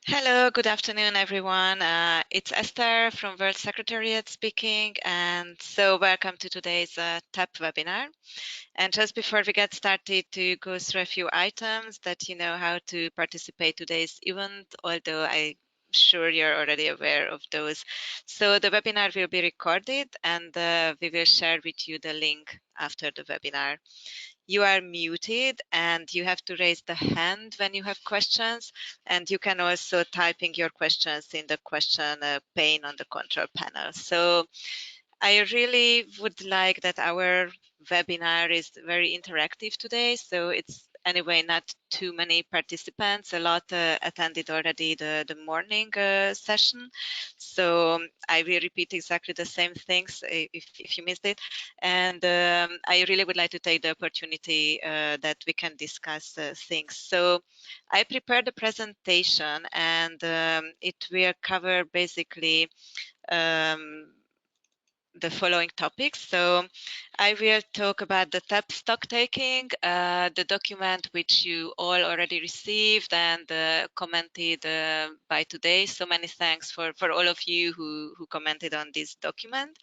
Hello, good afternoon, everyone. It's Esther from World Secretariat speaking, and so welcome to today's TAP webinar. And just before we get started to go through a few items that you know how to participate today's event, although I'm sure you're already aware of those. So the webinar will be recorded and we will share with you the link after the webinar. You are muted and you have to raise the hand when you have questions, and you can also type in your questions in the question pane on the control panel. So I really would like that our webinar is very interactive today, so it's anyway not too many participants. A lot attended already the morning session, so I will repeat exactly the same things if you missed it. And I really would like to take the opportunity that we can discuss things. So I prepared a presentation, and it will cover basically the following topics. So I will talk about the TAP stock taking, the document which you all already received and commented by today. So many thanks for all of you who commented on this document.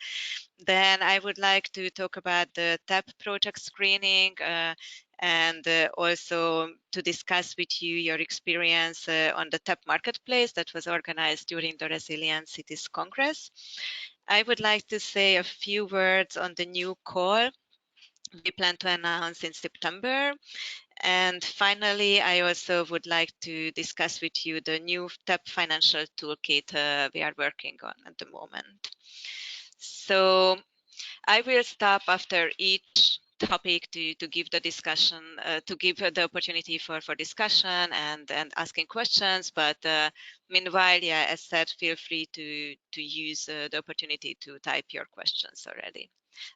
Then I would like to talk about the TAP project screening and also to discuss with you your experience on the TAP marketplace that was organized during the Resilient Cities Congress. I would like to say a few words on the new call we plan to announce in September. And finally, I also would like to discuss with you the new TAP financial toolkit we are working on at the moment. So I will stop after each topic to give the discussion, to give the opportunity for discussion and asking questions. But meanwhile, yeah, as said, feel free to use the opportunity to type your questions already.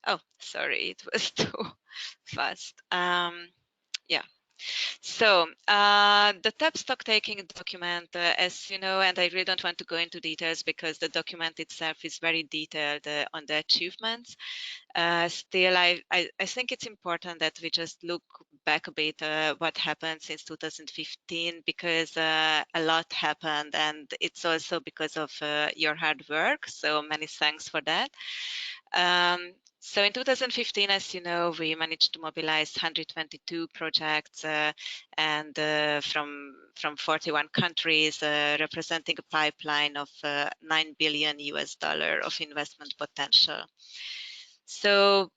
Oh, sorry, it was too fast. Yeah. So the TAP stock taking document, as you know, and I really don't want to go into details because the document itself is very detailed on the achievements. Still, I think it's important that we just look back a bit what happened since 2015, because a lot happened, and it's also because of your hard work. So many thanks for that. So in 2015, as you know, we managed to mobilize 122 projects and from 41 countries, representing a pipeline of $9 billion of investment potential. So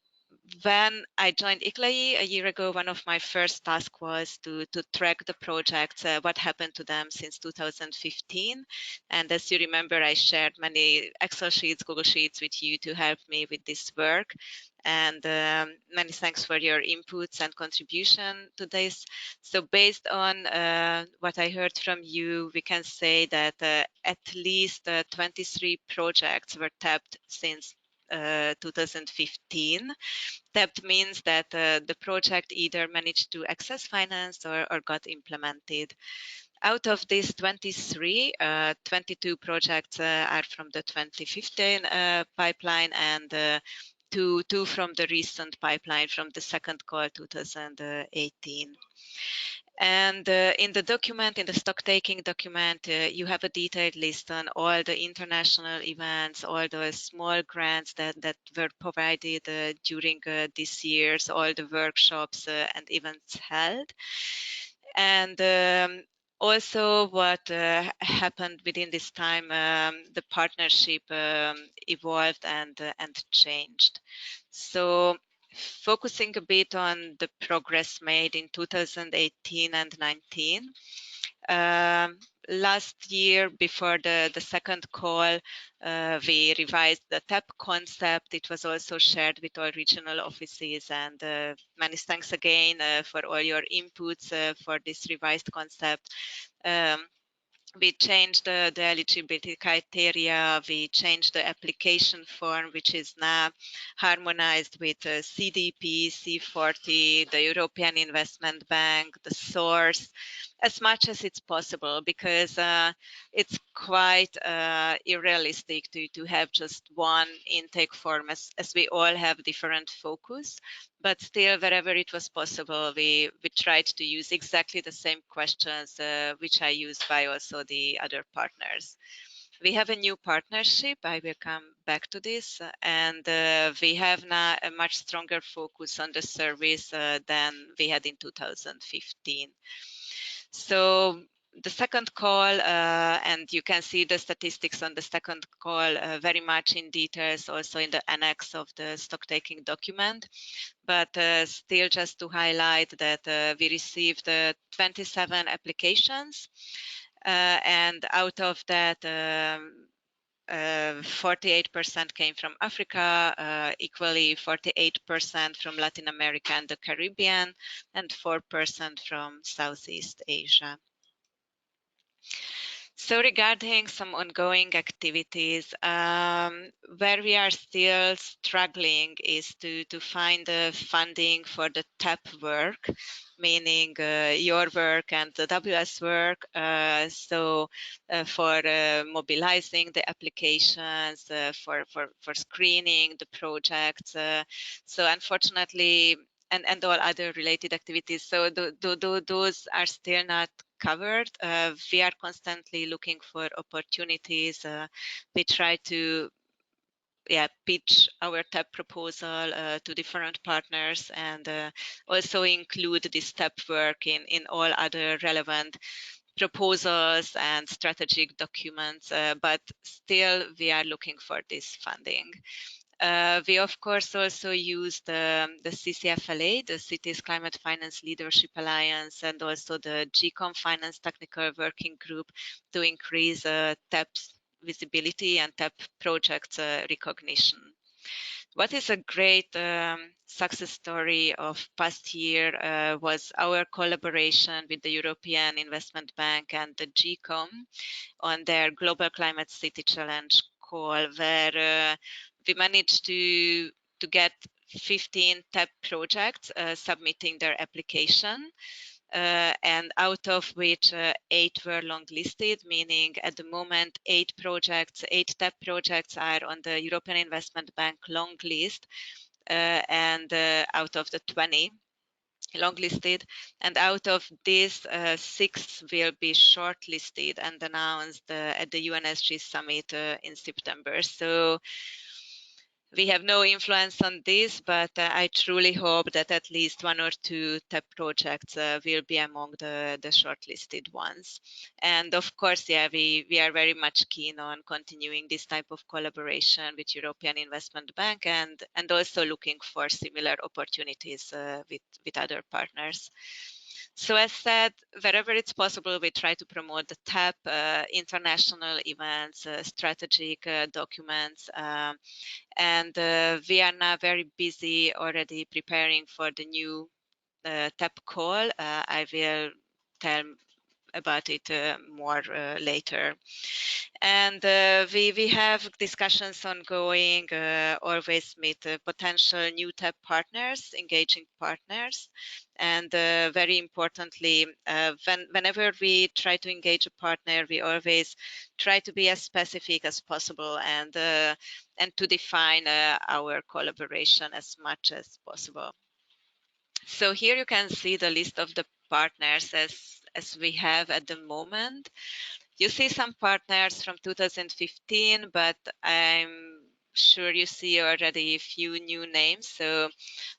when I joined ICLAI a year ago, one of my first tasks was to track the projects, what happened to them since 2015. And as you remember, I shared many Excel sheets, Google Sheets with you to help me with this work. And many thanks for your inputs and contribution to this. So based on what I heard from you, we can say that at least 23 projects were tapped since 2015. Tapped means that the project either managed to access finance or got implemented. Out of these 23, 22 projects are from the 2015 pipeline, and two from the recent pipeline from the second call 2018. And in the document, in the stock taking document, you have a detailed list on all the international events, all the small grants that were provided during this year's, all the workshops and events held. And also what happened within this time, the partnership evolved and changed. So focusing a bit on the progress made in 2018 and 19. Last year, before the second call, we revised the TAP concept. It was also shared with all regional offices, and many thanks again for all your inputs for this revised concept. We changed the eligibility criteria, we changed the application form, which is now harmonized with CDP, C40, the European Investment Bank, the source, as much as it's possible, because it's quite unrealistic to have just one intake form, as we all have different focus. but still, wherever it was possible, we tried to use exactly the same questions which I used by also the other partners. We have a new partnership. I will come back to this, and we have now a much stronger focus on the service than we had in 2015. So the second call, and you can see the statistics on the second call very much in details also in the annex of the stock taking document. But still, just to highlight that we received 27 applications, and out of that, 48% came from Africa, equally 48% from Latin America and the Caribbean, and 4% from Southeast Asia. So regarding some ongoing activities, where we are still struggling is to find the funding for the TAP work, meaning your work and the WS work. So for mobilizing the applications, for screening the projects. So unfortunately, and all other related activities. So those are still not covered. We are constantly looking for opportunities. We try to pitch our TAP proposal to different partners, and also include this TAP work in all other relevant proposals and strategic documents, but still we are looking for this funding. We, of course, also use the CCFLA, the Cities Climate Finance Leadership Alliance, and also the GCOM Finance Technical Working Group to increase TAP's visibility and TAP projects recognition. What is a great success story of past year was our collaboration with the European Investment Bank and the GCOM on their Global Climate City Challenge call, where we managed to get 15 TAP projects submitting their application, and out of which 8 were long-listed, meaning at the moment 8 TAP projects are on the European Investment Bank long list, and out of the 20 longlisted, and out of this 6 will be shortlisted and announced at the UNSG summit in September. So we have no influence on this, but I truly hope that at least 1 or 2 TAP projects will be among the shortlisted ones. And of course, we are very much keen on continuing this type of collaboration with European Investment Bank, and also looking for similar opportunities with other partners. So as said, wherever it's possible, we try to promote the TAP, international events, strategic documents, and we are now very busy already preparing for the new TAP call. I will tell about it more later. And we have discussions ongoing, always meet potential new TAP partners, engaging partners. And very importantly, whenever we try to engage a partner, we always try to be as specific as possible, and to define our collaboration as much as possible. So here you can see the list of the partners as we have at the moment. You see some partners from 2015, but I'm sure you see already a few new names. So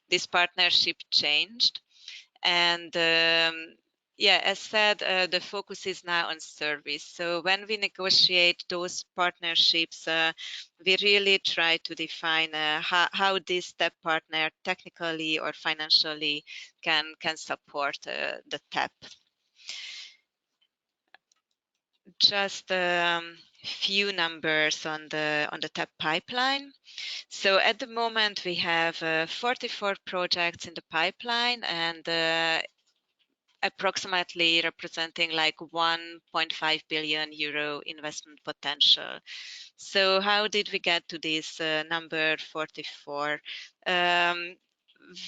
this partnership changed. And as said, the focus is now on service. So when we negotiate those partnerships, we really try to define how this TAP partner technically or financially can support the TAP. Just few numbers on the TAP pipeline. So at the moment we have 44 projects in the pipeline, and approximately representing like 1.5 billion euro investment potential. So how did we get to this number 44?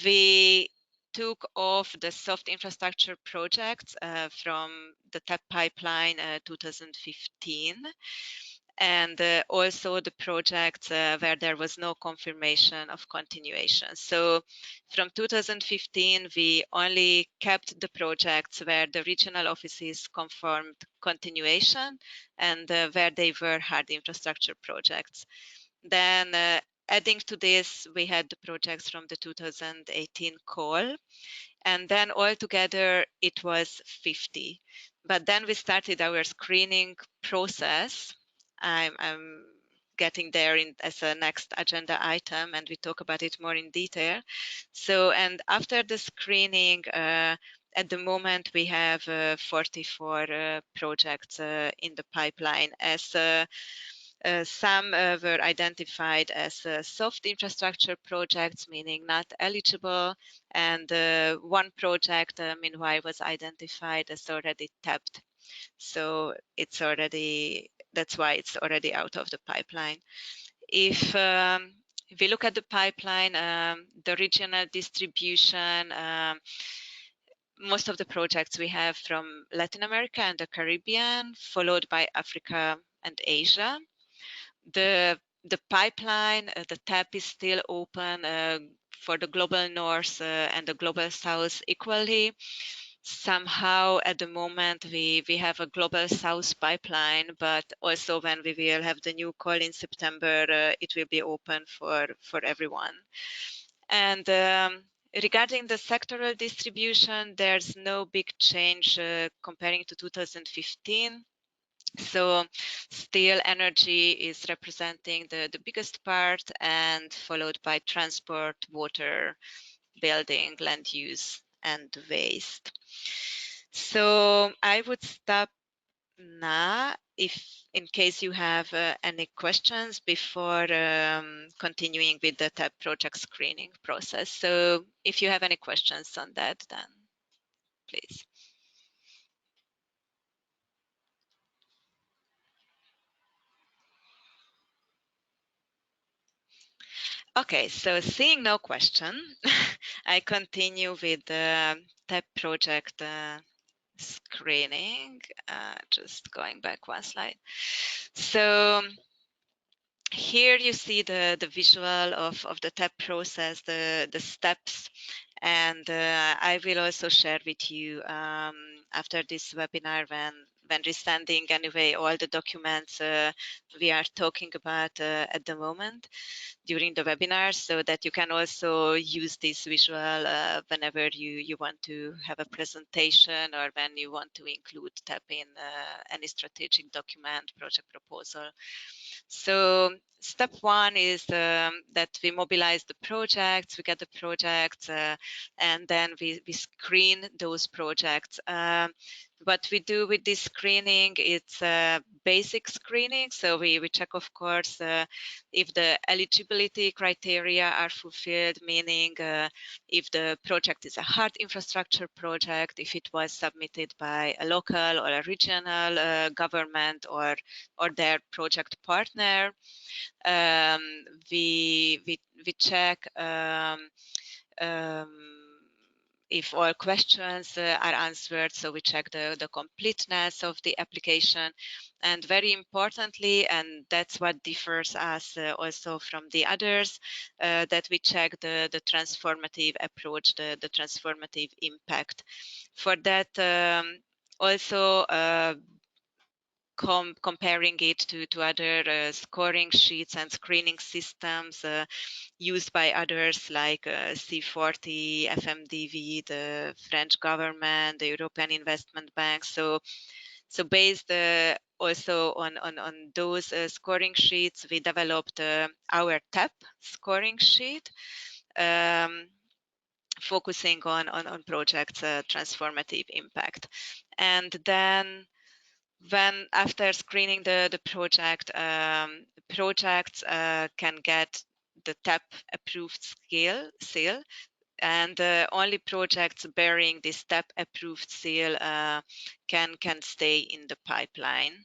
We took off the soft infrastructure projects from the TAP pipeline 2015. and also the projects where there was no confirmation of continuation. So from 2015, we only kept the projects where the regional offices confirmed continuation and where they were hard infrastructure projects. Then adding to this, we had the projects from the 2018 call, and then altogether it was 50. But then we started our screening process. I'm getting there as a next agenda item, and we talk about it more in detail. So, and after the screening, at the moment we have 44 projects in the pipeline. As some were identified as soft infrastructure projects, meaning not eligible, and one project, meanwhile, was identified as already tapped. So that's why it's already out of the pipeline. If we look at the pipeline, the regional distribution, most of the projects we have from Latin America and the Caribbean, followed by Africa and Asia. The pipeline, the tap is still open for the global north and the global south equally. Somehow at the moment we have a global south pipeline, but also when we will have the new call in September, it will be open for everyone. And regarding the sectoral distribution, there's no big change comparing to 2015. So still energy is representing the biggest part, and followed by transport, water, building, land use, and waste. So I would stop now if in case you have any questions before continuing with the TAP project screening process. So if you have any questions on that, then please. Okay, so seeing no question, I continue with the TAP project screening. Just going back one slide. So here you see the visual of the TAP process, the steps, and I will also share with you after this webinar when resending anyway all the documents we are talking about at the moment during the webinar, so that you can also use this visual whenever you want to have a presentation or when you want to include TAP in any strategic document, project proposal. So step one is that we mobilize the projects, we get the projects, and then we screen those projects. What we do with this screening, it's basic screening. So we check, of course, if the eligibility criteria are fulfilled, meaning if the project is a hard infrastructure project, if it was submitted by a local or a regional government or their project partner. We check if all questions are answered, so we check the completeness of the application, and very importantly, and that's what differs us also from the others, that we check the transformative approach, the transformative impact. For that, also comparing it to other scoring sheets and screening systems used by others like C40, FMDV, the French government, the European Investment Bank. So based also on those scoring sheets, we developed our TAP scoring sheet, focusing on projects' transformative impact. And then when after screening the project, projects can get the TAP approved seal, and only projects bearing this TAP approved seal can stay in the pipeline.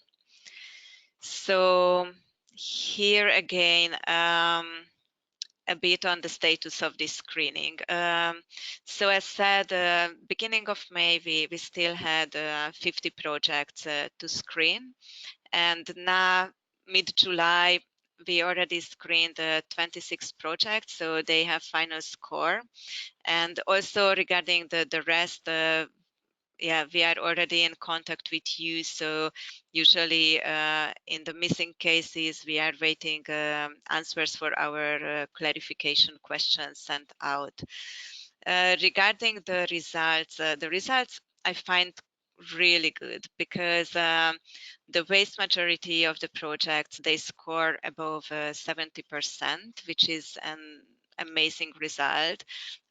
So here again, a bit on the status of this screening. So as said, beginning of May, we still had 50 projects to screen. And now mid-July, we already screened 26 projects, so they have final score. And also regarding the rest, yeah, we are already in contact with you. So usually in the missing cases, we are waiting answers for our clarification questions sent out. Regarding the results I find really good because the vast majority of the projects, they score above 70%, which is an amazing result.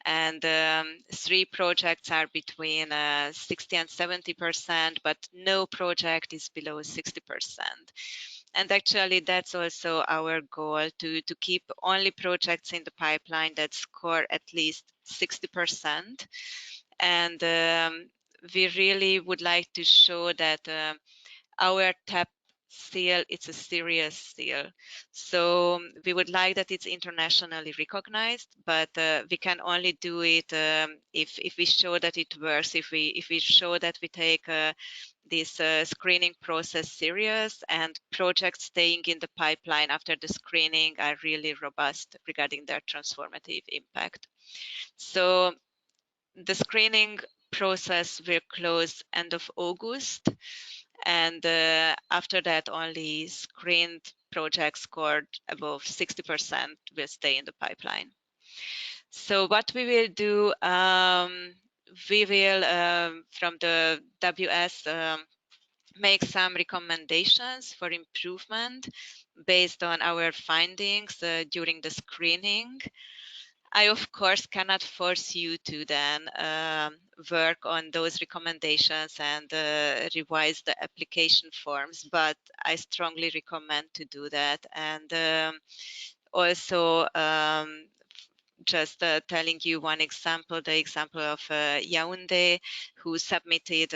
And 3 projects are between 60 and 70%, but no project is below 60%. And actually, that's also our goal, to keep only projects in the pipeline that score at least 60%. And we really would like to show that our TAP seal, it's a serious seal. So we would like that it's internationally recognized, but we can only do it if we show that it works, if we show that we take this screening process serious, and projects staying in the pipeline after the screening are really robust regarding their transformative impact. So the screening process will close end of August, and after that only screened projects scored above 60% will stay in the pipeline. So what we will do, we will from the WS make some recommendations for improvement based on our findings during the screening. I, of course, cannot force you to then work on those recommendations and revise the application forms, but I strongly recommend to do that. And also, just telling you one example, the example of Yaoundé, who submitted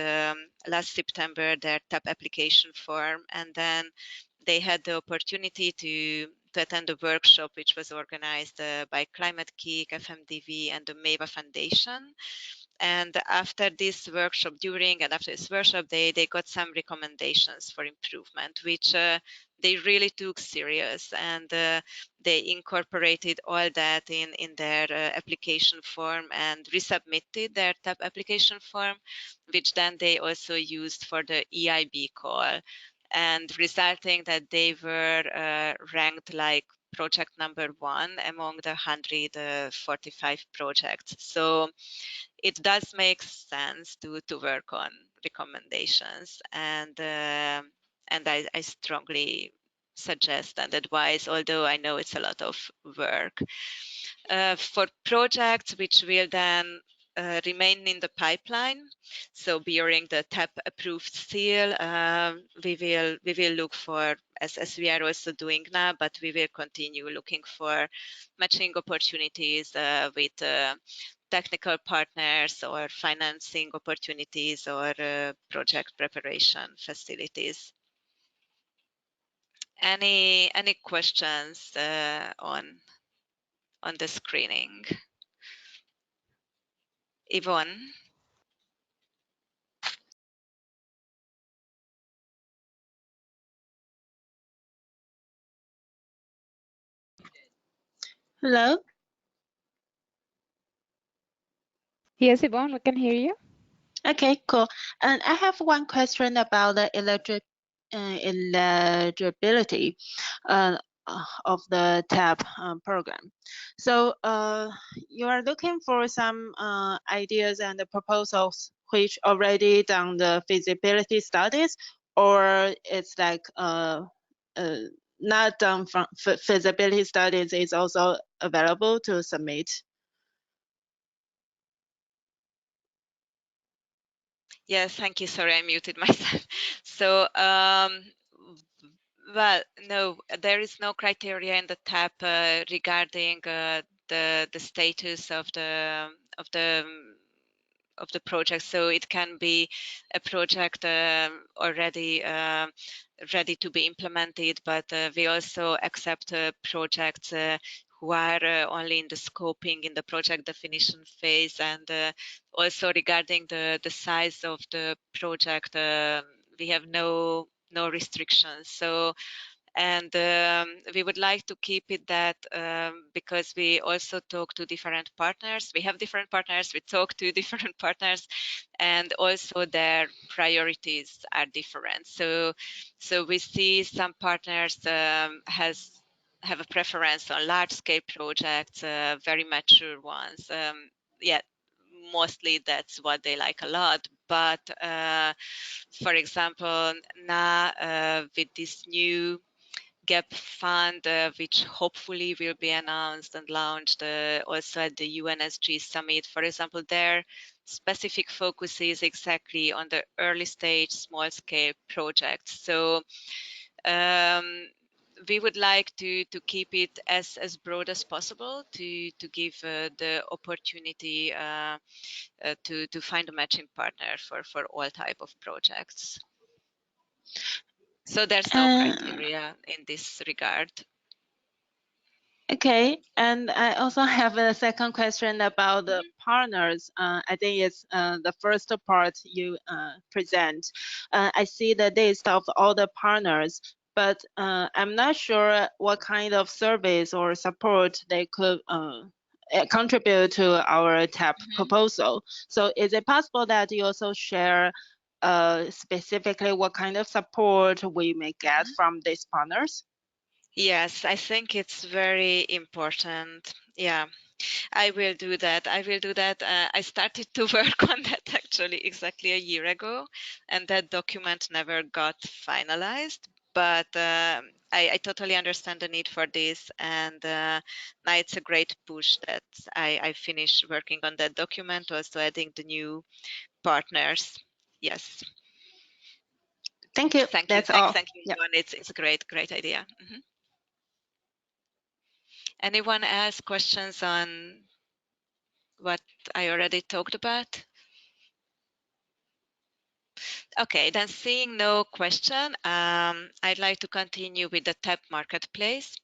last September their TAP application form, and then they had the opportunity to attend a workshop which was organized by Climate Kick, FMDV, and the MEVA Foundation. And after this workshop, during and after this workshop, they got some recommendations for improvement, which they really took serious, and they incorporated all that in their application form and resubmitted their TAP application form, which then they also used for the EIB call, and resulting that they were ranked like project number 1 among the 145 projects. So it does make sense to work on recommendations, and I strongly suggest and advise, although I know it's a lot of work. For projects which will then remain in the pipeline, so bearing the TAP approved seal, we will look for, as we are also doing now, but we will continue looking for matching opportunities with technical partners or financing opportunities or project preparation facilities. Any questions on the screening? Yvonne? Hello. Yes, Yvonne, we can hear you. Okay, cool. And I have one question about the eligibility uh, of the TAP program. So you are looking for some ideas and proposals which already done the feasibility studies, or it's like not done from feasibility studies is also available to submit? Yes, thank you. Sorry, I muted myself. So, well, no, there is no criteria in the TAP regarding the status of the project. So it can be a project already ready to be implemented, but we also accept projects who are only in the scoping, in the project definition phase, and also regarding the size of the project, we have no restrictions. So And we would like to keep it that because we also talk to different partners. We have different partners, we talk to different partners, and also their priorities are different. So we see some partners have a preference on large-scale projects, very mature ones. Yeah, mostly that's what they like a lot. But for example, now with this new gap fund, which hopefully will be announced and launched also at the UNSG summit, for example, their specific focus is exactly on the early stage, small scale projects. So we would like to keep it as broad as possible to give the opportunity to find a matching partner for all type of projects. So there's no criteria in this regard. Okay, and I also have a second question about the partners. I think it's the first part you present. I see the list of all the partners, but I'm not sure what kind of service or support they could contribute to our TAP proposal. So is it possible that you also share specifically what kind of support we may get from these partners? Yes, I think it's very important. Yeah, I will do that. I started to work on that actually exactly a year ago, and that document never got finalized. But I totally understand the need for this, and now it's a great push that I finished working on that document, also adding the new partners. Yes. Thank you. Thank you. That's all. Thank you, Yep. Yvonne. It's a great idea. Anyone else questions on what I already talked about? Okay, then seeing no question, I'd like to continue with the TAP Marketplace.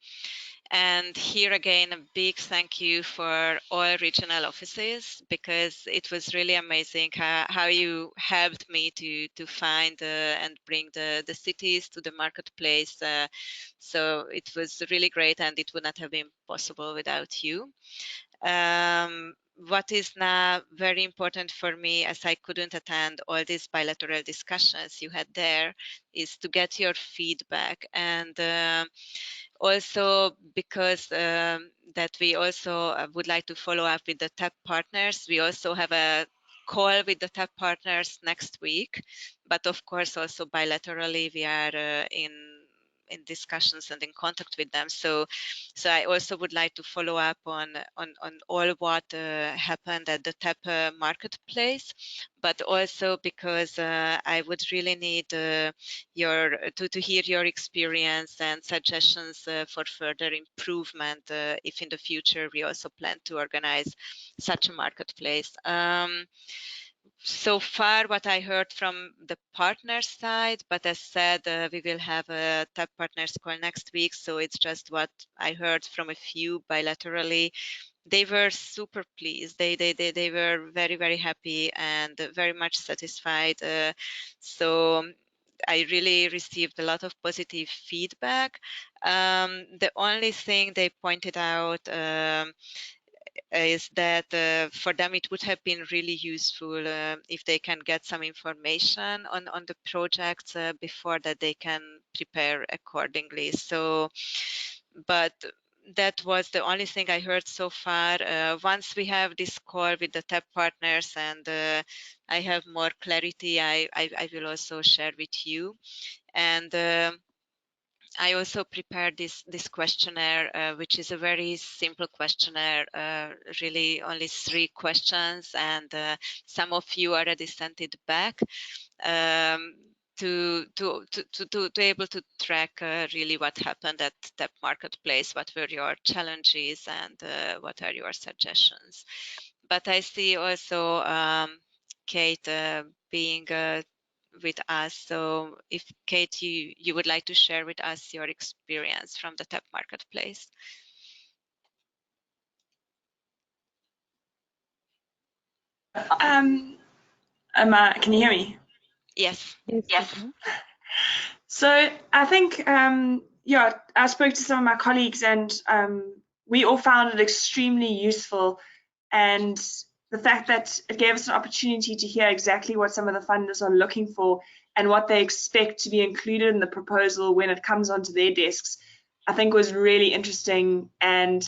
And here again, a big thank you for all regional offices, because it was really amazing how you helped me to find and bring the cities to the marketplace. So it was really great, and it would not have been possible without you. What is now very important for me, as I couldn't attend all these bilateral discussions you had there, is to get your feedback. And also because that we also would like to follow up with the TAP partners. We also have a call with the TAP partners next week, but of course also bilaterally we are in discussions and in contact with them. So I also would like to follow up on all what happened at the TAP marketplace, but also because I would really need to hear your experience and suggestions for further improvement if in the future we also plan to organize such a marketplace. So far what I heard from the partner side, but as said, we will have a TAP partners call next week, so it's just what I heard from a few bilaterally. They were super pleased. They were very happy and very much satisfied. So I really received a lot of positive feedback. The only thing they pointed out is that for them it would have been really useful if they can get some information on the projects before that they can prepare accordingly. So, but that was the only thing I heard so far. Once we have this call with the TAP partners and I have more clarity, I will also share with you. And I also prepared this questionnaire, which is a very simple questionnaire, really only 3 questions, and some of you already sent it back to able to track really what happened at TAP Marketplace, what were your challenges, and what are your suggestions. But I see also Kate being with us. So if Kate, you would like to share with us your experience from the TAP Marketplace. Can you hear me? Yes. Yes. So I think yeah, I spoke to some of my colleagues, and we all found it extremely useful. And the fact that it gave us an opportunity to hear exactly what some of the funders are looking for and what they expect to be included in the proposal when it comes onto their desks, I think was really interesting. And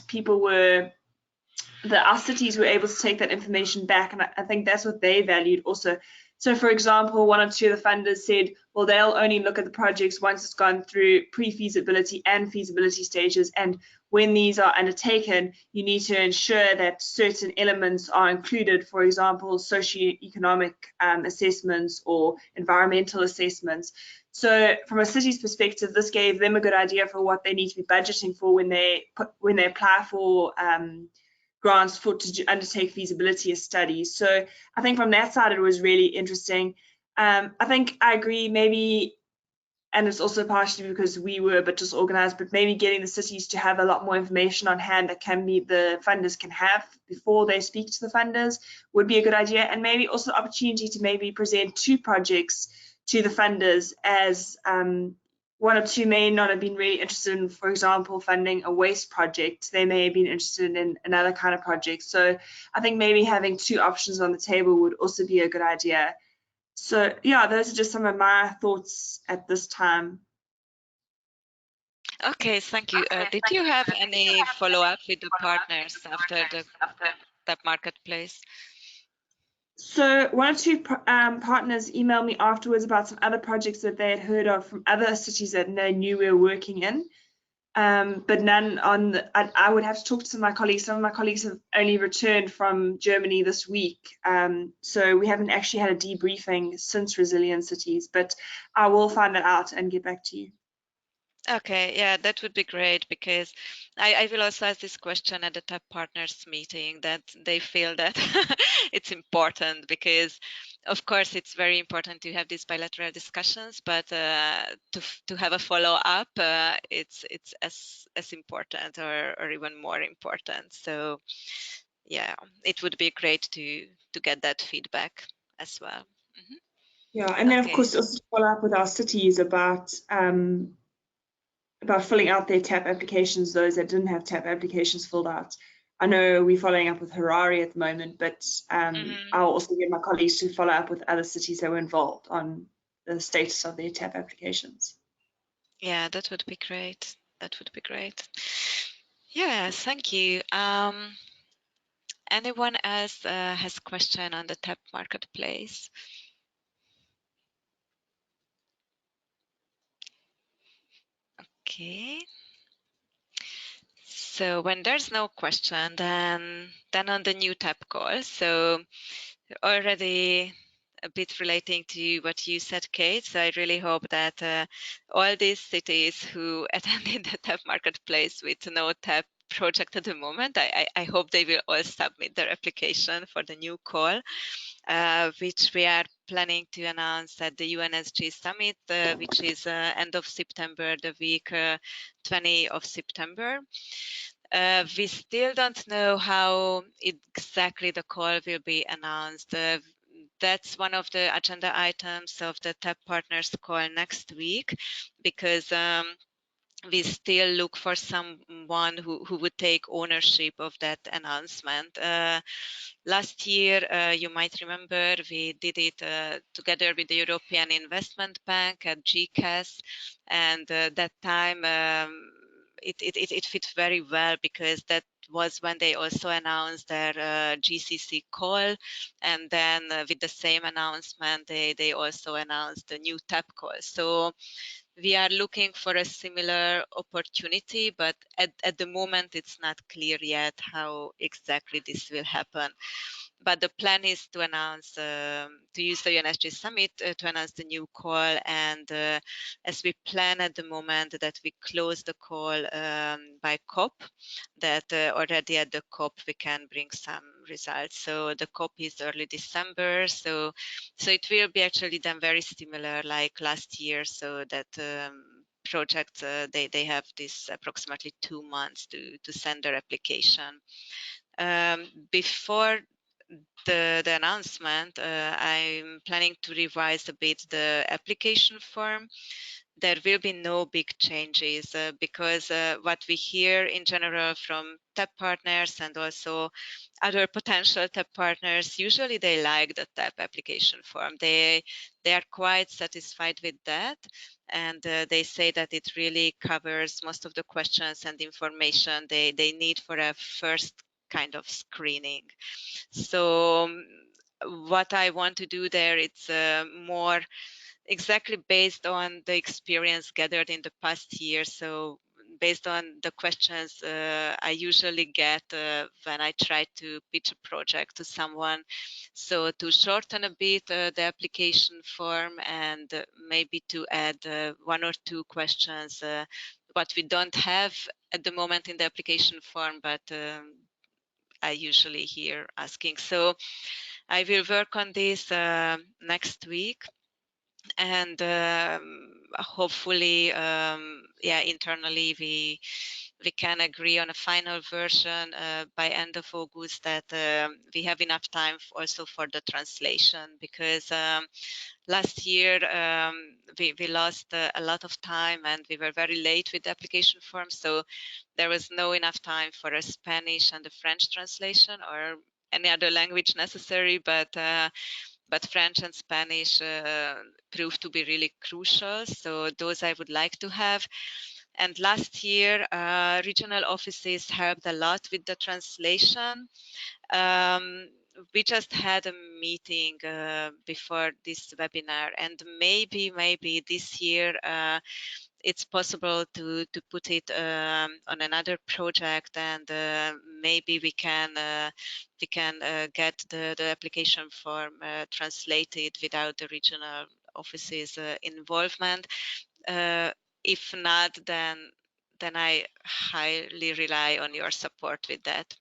our cities were able to take that information back, and I think that's what they valued also. So, for example, one or two of the funders said, well, they'll only look at the projects once it's gone through pre-feasibility and feasibility stages, and when these are undertaken, you need to ensure that certain elements are included, for example, socioeconomic assessments or environmental assessments. So from a city's perspective, this gave them a good idea for what they need to be budgeting for when they apply for grants to undertake feasibility studies. So I think from that side, it was really interesting. I think I agree, maybe, and it's also partially because we were a bit disorganized, but maybe getting the cities to have a lot more information on hand that the funders can have before they speak to the funders would be a good idea. And maybe also the opportunity to maybe present 2 projects to the funders, as one or two may not have been really interested in, for example, funding a waste project. They may have been interested in another kind of project. So I think maybe having 2 options on the table would also be a good idea. So yeah, those are just some of my thoughts at this time. Okay, thank you. Did you have any follow-up with the partners after the TAP marketplace? So one or two partners emailed me afterwards about some other projects that they had heard of from other cities that they knew we were working in. But none on I would have to talk to some of my colleagues. Some of my colleagues have only returned from Germany this week. So we haven't actually had a debriefing since Resilient Cities, but I will find that out and get back to you. Okay, yeah, that would be great, because I will also ask this question at the TAP partners meeting, that they feel that it's important, because of course it's very important to have these bilateral discussions, but to have a follow-up, it's as important or even more important. So yeah, it would be great to get that feedback as well. Mm-hmm. Yeah, and then Okay. of course also follow up with our cities about filling out their TAP applications, those that didn't have TAP applications filled out. I know we're following up with Harare at the moment, but I'll also get my colleagues to follow up with other cities that were involved on the status of their TAP applications. Yeah, that would be great. That would be great. Yeah, thank you. Anyone else has question on the TAP marketplace? Okay. So when there's no question, then on the new TAP call. So already a bit relating to what you said, Kate. So I really hope that all these cities who attended the TAP marketplace with no TAP project at the moment, I hope they will all submit their application for the new call, which we are planning to announce at the UNSG summit, which is end of September, the week 20 of September. We still don't know how exactly the call will be announced. That's one of the agenda items of the TAP partners call next week, because we still look for someone who would take ownership of that announcement. Last year, you might remember, we did it together with the European Investment Bank at GCAS, and that time it fit very well, because that was when they also announced their GCC call, and then with the same announcement, they also announced the new TAP call. So we are looking for a similar opportunity, but at the moment it's not clear yet how exactly this will happen. But the plan is to announce, to use the UNSG summit to announce the new call, and as we plan at the moment that we close the call by COP, that already at the COP we can bring some results. So the COP is early December, so it will be actually then very similar like last year, so that projects they have this approximately 2 months to send their application. Before the announcement, I'm planning to revise a bit the application form, there will be no big changes because what we hear in general from TAP partners and also other potential TAP partners, usually they like the TAP application form. They are quite satisfied with that, and they say that it really covers most of the questions and information they need for a first kind of screening. So what I want to do there, it's more exactly based on the experience gathered in the past year. So based on the questions I usually get when I try to pitch a project to someone. So to shorten a bit the application form and maybe to add one or two questions what we don't have at the moment in the application form, but I usually hear asking. So I will work on this next week, and hopefully yeah, internally we can agree on a final version by end of August, that we have enough time also for the translation, because last year we lost a lot of time and we were very late with the application form, so there was no enough time for a Spanish and a French translation or any other language necessary, but French and Spanish proved to be really crucial. So those I would like to have. And last year, regional offices helped a lot with the translation. We just had a meeting before this webinar, and maybe this year it's possible to put it on another project, and maybe we can get the application form translated without the regional offices involvement. If not, then I highly rely on your support with that.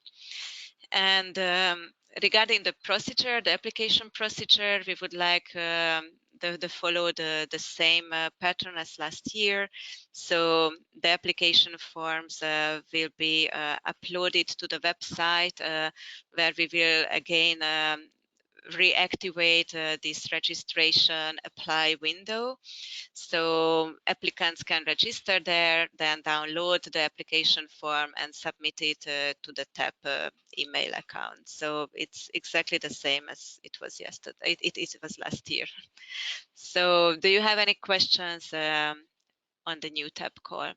And regarding the procedure, the application procedure, we would like the follow the same pattern as last year. So the application forms will be uploaded to the website where we will again reactivate this registration apply window. So applicants can register there, then download the application form and submit it to the TAP email account. So it's exactly the same as it was yesterday. It was last year. So do you have any questions on the new TAP call?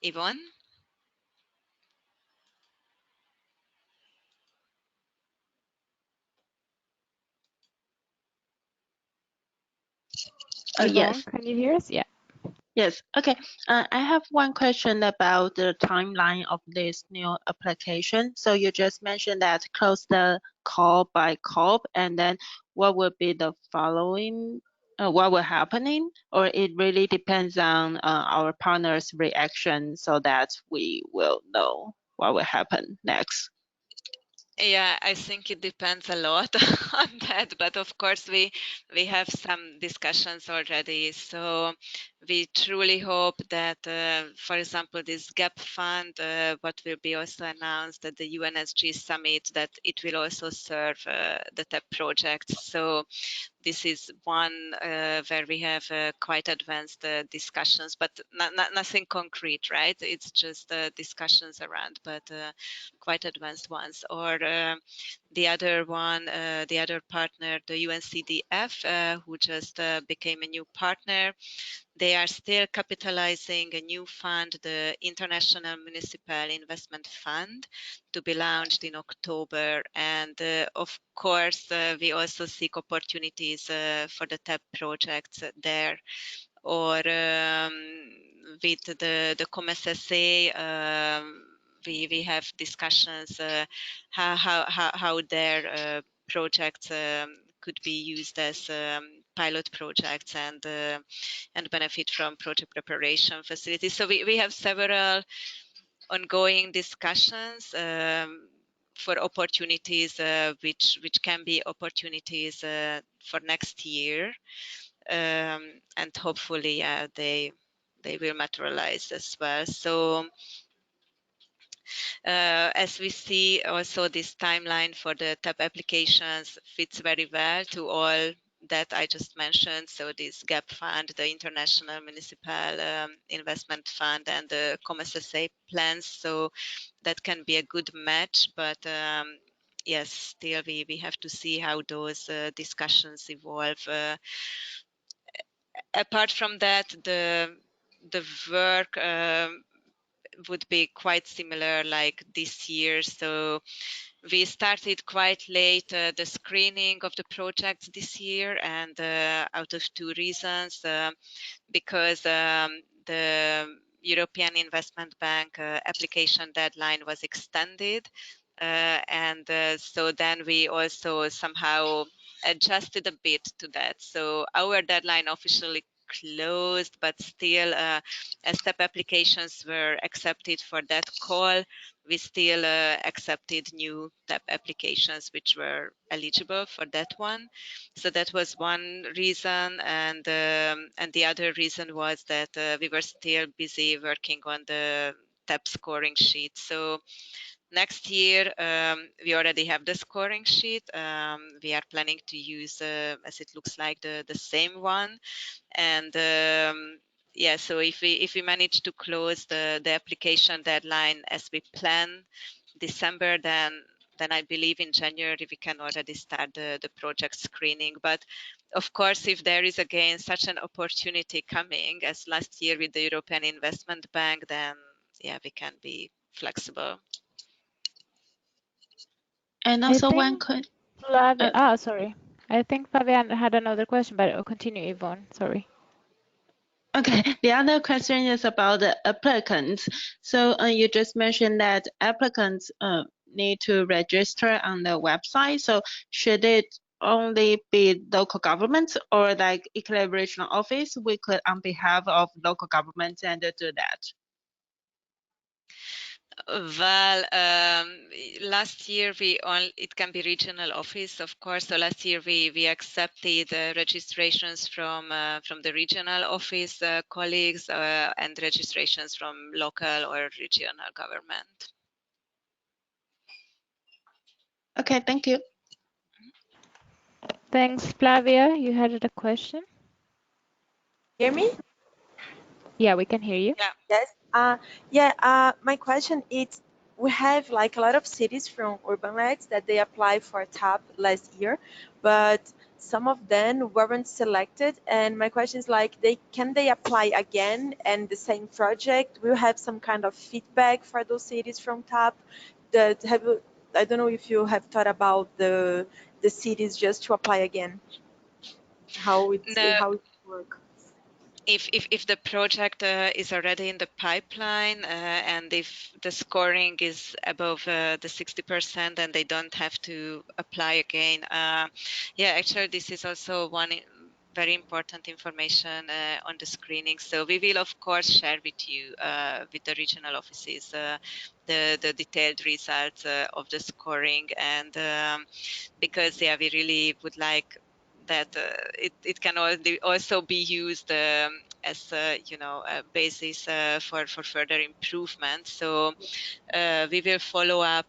Yvonne? Yvonne, Yes. can you hear us? Yeah. Yes. Okay. I have one question about the timeline of this new application. So you just mentioned that close the call by call, and then what would be the following? What will happening? Or it really depends on our partner's reaction, so that we will know what will happen next. Yeah, I think it depends a lot on that, but of course we have some discussions already. So we truly hope that, for example, this GAP fund, what will be also announced at the UNSG summit, that it will also serve the TAP projects. So this is one where we have quite advanced discussions, but nothing concrete, right? It's just discussions around, but quite advanced ones. Or the other one, the other partner, the UNCDF, who just became a new partner. They are still capitalizing a new fund, the International Municipal Investment Fund, to be launched in October. And of course, we also seek opportunities for the TAP projects there. Or with the COMES-SA, we have discussions how their projects could be used as pilot projects and benefit from project preparation facilities. So we have several ongoing discussions for opportunities which can be opportunities for next year, and hopefully they will materialize as well. So As we see, also this timeline for the TAP applications fits very well to all that I just mentioned. So this GAP fund, the International Municipal Investment Fund, and the COMSSA plans. So that can be a good match, but yes, still we have to see how those discussions evolve. Apart from that, the work would be quite similar like this year. So we started quite late the screening of the projects this year, and out of two reasons. Because the European Investment Bank application deadline was extended. And so then we also somehow adjusted a bit to that. So our deadline officially closed, but still as step applications were accepted for that call, we still accepted new TAP applications which were eligible for that one. So that was one reason, and the other reason was that we were still busy working on the TAP scoring sheet. So next year we already have the scoring sheet. We are planning to use, as it looks like, the same one. And yeah, so if we manage to close the application deadline as we plan December, then I believe in January we can already start the project screening. But of course, if there is again such an opportunity coming as last year with the European Investment Bank, then yeah, we can be flexible. And I also one think could. sorry. I think Fabian had another question, but I'll continue, Yvonne. Sorry. Okay, the other question is about the applicants. So you just mentioned that applicants need to register on the website. So should it only be local governments, or like Italy regional office, we could on behalf of local governments and do that? Well, last year it can be regional office, of course. So last year we accepted registrations from the regional office colleagues and registrations from local or regional government. Okay, thank you. Thanks, Flavia. You had a question? Hear me? Yeah, we can hear you. Yeah. Yes. My question is, we have like a lot of cities from UrbanLex that they applied for TAP last year, but some of them weren't selected. And my question is like, can they apply again and the same project? Will have some kind of feedback for those cities from TAP? I don't know if you have thought about the cities just to apply again. How it work? If the project is already in the pipeline and if the scoring is above the 60%, then they don't have to apply again. Yeah, actually, this is also one very important information on the screening. So we will, of course, share with you, with the regional offices, the detailed results of the scoring. And because, yeah, we really would like that it can also be used as a basis for further improvement. So we will follow up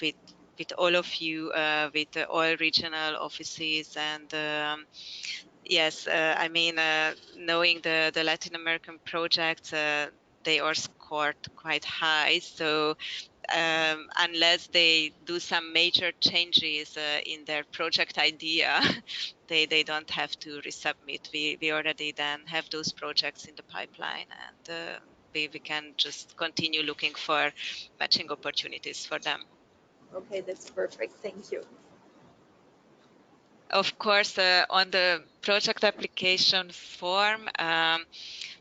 with all of you, with all regional offices, and yes, I mean, knowing the Latin American projects, they are scored quite high. So unless they do some major changes in their project idea, they don't have to resubmit. We already then have those projects in the pipeline, and we can just continue looking for matching opportunities for them. Okay, that's perfect. Thank you. Of course, on the project application form,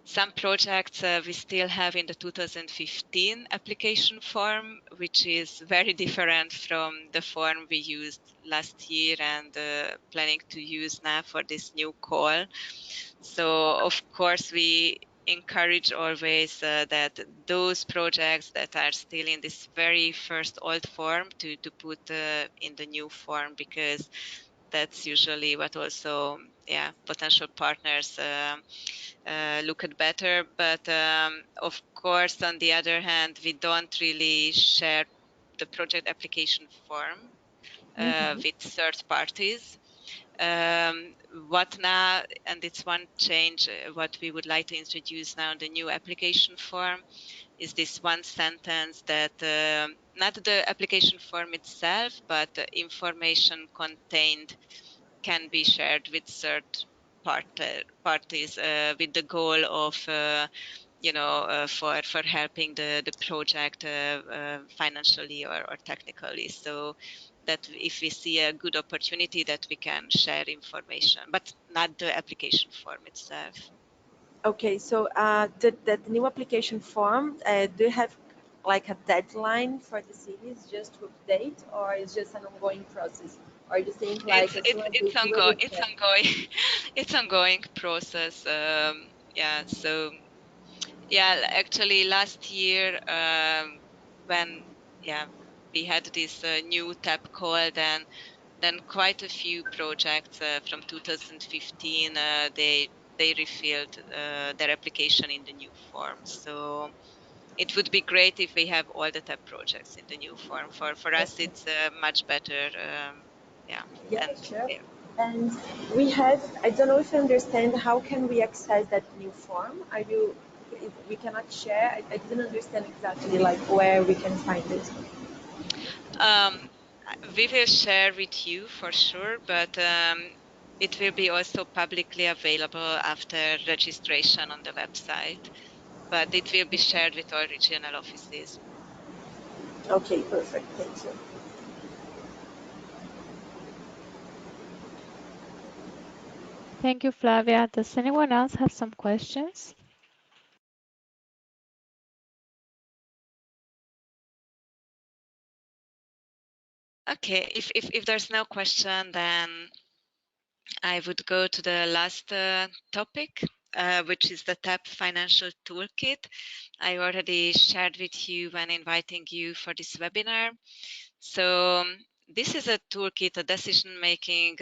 some projects we still have in the 2015 application form, which is very different from the form we used last year and planning to use now for this new call. So, of course, we encourage always that those projects that are still in this very first old form to put in the new form, because that's usually what also potential partners look at better. But of course, on the other hand, we don't really share the project application form with third parties. What now, and it's one change, what we would like to introduce now in the new application form is this one sentence that not the application form itself, but information contained can be shared with third parties with the goal of for helping the project financially or technically. So that if we see a good opportunity that we can share information, but not the application form itself. Okay, so the new application form, do you have like a deadline for the cities just to update, or is just an ongoing process? Or do you think like as soon as you do it, It's ongoing. It's ongoing process. So actually last year when we had this new tab call, then quite a few projects from 2015 they refilled their application in the new form. So it would be great if we have all the tab projects in the new form. For us, Okay. it's much better. Yeah, And sure. And we have, I don't know if you understand, how can we access that new form? We cannot share. I didn't understand exactly like where we can find it. We will share with you for sure, but it will be also publicly available after registration on the website. But it will be shared with all regional offices. Okay, perfect. Thank you. Thank you, Flavia. Does anyone else have some questions? Okay, if there's no question, then I would go to the last topic, which is the TAP Financial Toolkit. I already shared with you when inviting you for this webinar. So this is a toolkit, a decision-making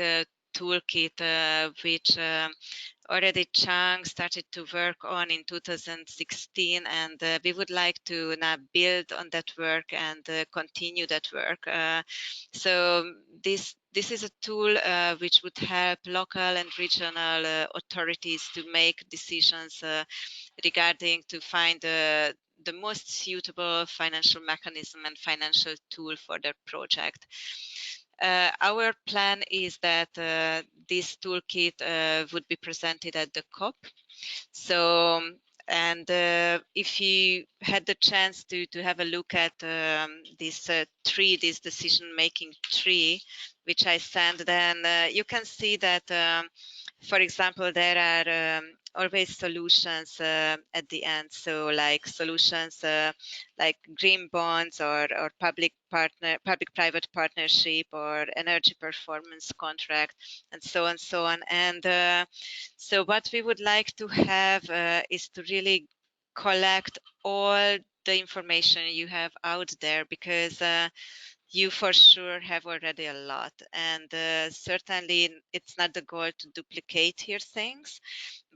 toolkit, which already Chang started to work on in 2016, and we would like to now build on that work and continue that work. So this is a tool which would help local and regional authorities to make decisions regarding to find the most suitable financial mechanism and financial tool for their project. Our plan is that this toolkit would be presented at the COP. So, and if you had the chance to have a look at this tree, this decision-making tree, which I sent, then you can see that, for example, there are always solutions at the end. So like solutions like green bonds or public-private partnership or energy performance contract, and so on, so on. And so what we would like to have is to really collect all the information you have out there, because you for sure have already a lot, and certainly it's not the goal to duplicate here things,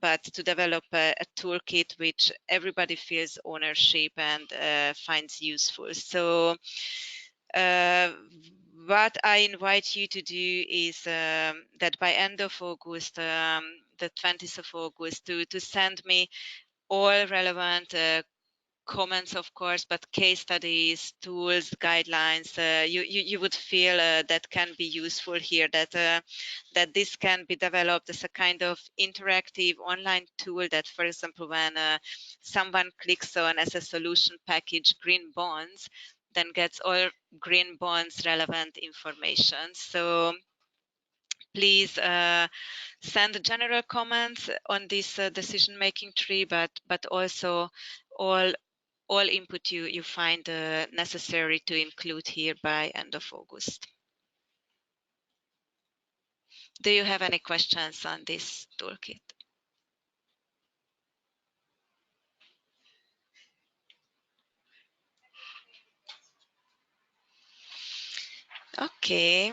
but to develop a toolkit which everybody feels ownership and finds useful. So what I invite you to do is that by end of August, the 20th of August, to send me all relevant comments, of course, but case studies, tools, guidelines you would feel that can be useful here, that this can be developed as a kind of interactive online tool that, for example, when someone clicks on as a solution package green bonds, then gets all green bonds relevant information. So please send general comments on this decision-making tree, but also all input you find necessary to include here by end of August. Do you have any questions on this toolkit? Okay.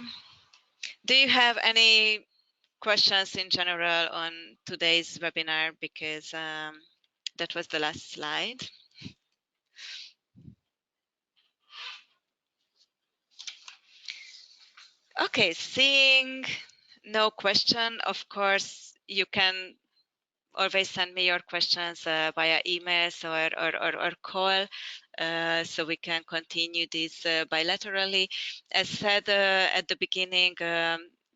Do you have any questions in general on today's webinar? Because that was the last slide. Okay, seeing no question, of course, you can always send me your questions via emails or call, so we can continue this bilaterally. As said at the beginning,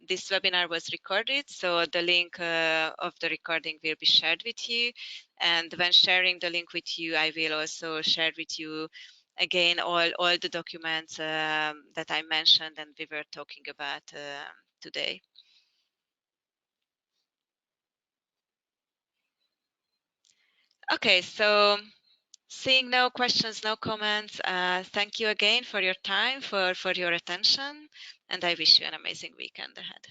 this webinar was recorded, so the link of the recording will be shared with you. And when sharing the link with you, I will also share with you again all the documents that I mentioned and we were talking about today. Okay, so seeing no questions, no comments, thank you again for your time, for your attention, and I wish you an amazing weekend ahead.